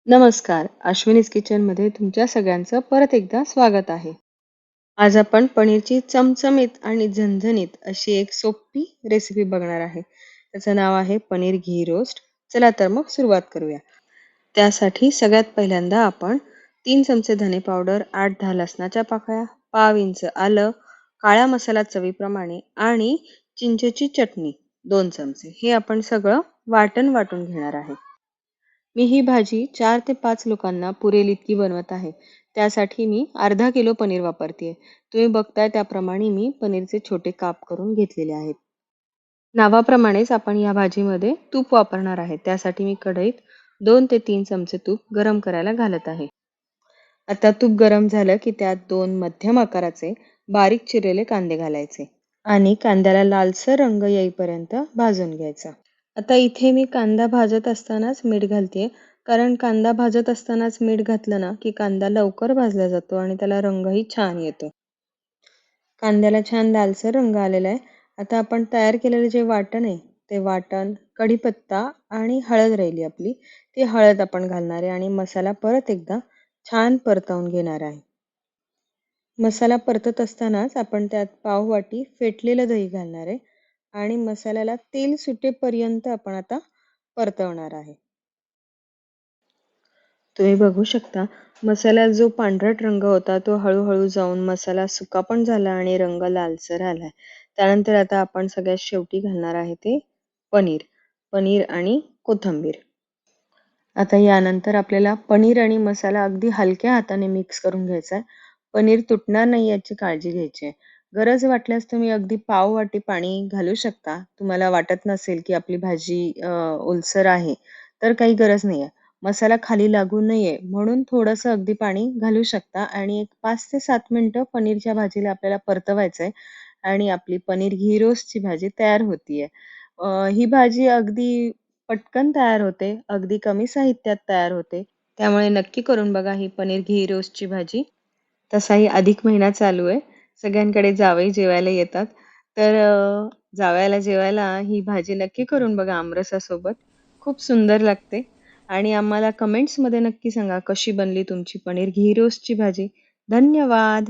नमस्कार, अश्विनीज किचनमध्ये तुमच्या सगळ्यांचं परत एकदा स्वागत आहे. आज आपण पनीरची चमचमीत आणि झणझणीत अशी एक सोपी रेसिपी बघणार आहे. त्याचं नाव आहे पनीर घी रोस्ट. चला तर मग सुरुवात करूया. त्यासाठी सगळ्यात पहिल्यांदा आपण 3 चमचे धने पावडर, 8-10 लसणाच्या पाकळ्या, पाव इंच आलं, काळा मसाला चवीप्रमाणे आणि चिंचेची चटणी 2 चमचे हे आपण सगळं वाटून घेणार आहे. मी ही भाजी 4 ते 5 लोकांना पुरेल इतकी बनवत आहे. त्यासाठी मी अर्धा किलो पनीर वापरते. तुम्ही बघताय त्याप्रमाणे मी पनीरचे छोटे काप करून घेतलेले आहेत. नावाप्रमाणेच आपण या भाजीमध्ये तूप वापरणार आहे. त्यासाठी मी कढईत 2 ते 3 चमचे तूप गरम करायला घालत आहे. आता तूप गरम झालं की त्यात 2 मध्यम आकाराचे बारीक चिरलेले कांदे घालायचे आणि कांद्याला लालसर रंग येईपर्यंत भाजून घ्यायचा. आता इथे मी कांदा भाजत असतानाच मीठ घालते, कारण कांदा भाजत असतानाच मीठ घातलं ना की कांदा लवकर भाजला जातो आणि त्याला रंगही छान येतो. कांद्याला छान लालसर रंग आलेला आहे. आता आपण तयार केलेलं जे वाटण आहे ते वाटण, कढीपत्ता आणि हळद राहिली आपली, ती हळद आपण घालणार आहे आणि मसाला परत एकदा छान परतवून घेणार आहे. मसाला परतत असतानाच आपण त्यात पाववाटी फेटलेलं दही घालणार आहे आणि मसाल्याला तेल सुटेपर्यंत आपण आता परतवणार आहे. तुम्ही बघू शकता मसाल्यात जो पांढरट रंग होता तो हळूहळू जाऊन मसाला सुका पण झाला आणि रंग लालसर आलाय. त्यानंतर आता आपण सगळ्यात शेवटी घालणार आहे ते पनीर. पनीर आणि कोथिंबीर. आता यानंतर आपल्याला पनीर आणि मसाला अगदी हलक्या हाताने मिक्स करून घ्यायचा आहे. पनीर तुटणार नाही याची काळजी घ्यायची आहे. गरज वाटल्यास तुम्ही अगदी पाव वाटी पाणी घालू शकता. तुम्हाला वाटत नसेल की आपली भाजी ओलसर आहे, तर काही गरज नाही आहे. मसाला खाली लागू नये म्हणून थोडंसं अगदी पाणी घालू शकता आणि एक 5 ते 7 मिनिटं पनीरच्या भाजीला आपल्याला परतवायचं आहे आणि आपली पनीर घी रोस्टची भाजी तयार होतीये. ही भाजी अगदी पटकन तयार होते, अगदी कमी साहित्यात तयार होते. त्यामुळे नक्की करून बघा ही पनीर घी रोस्टची भाजी. तसाही अधिक महिना चालू आहे. सगळ्यांकडे जावई जेवायला येतात. तर जावयाला जेवायला ही भाजी नक्की करून बघा आमरसासोबत. खूप सुंदर लागते आणि आम्हाला कमेंट्समध्ये नक्की सांगा कशी बनली तुमची पनीर घी रोस्टची भाजी. धन्यवाद.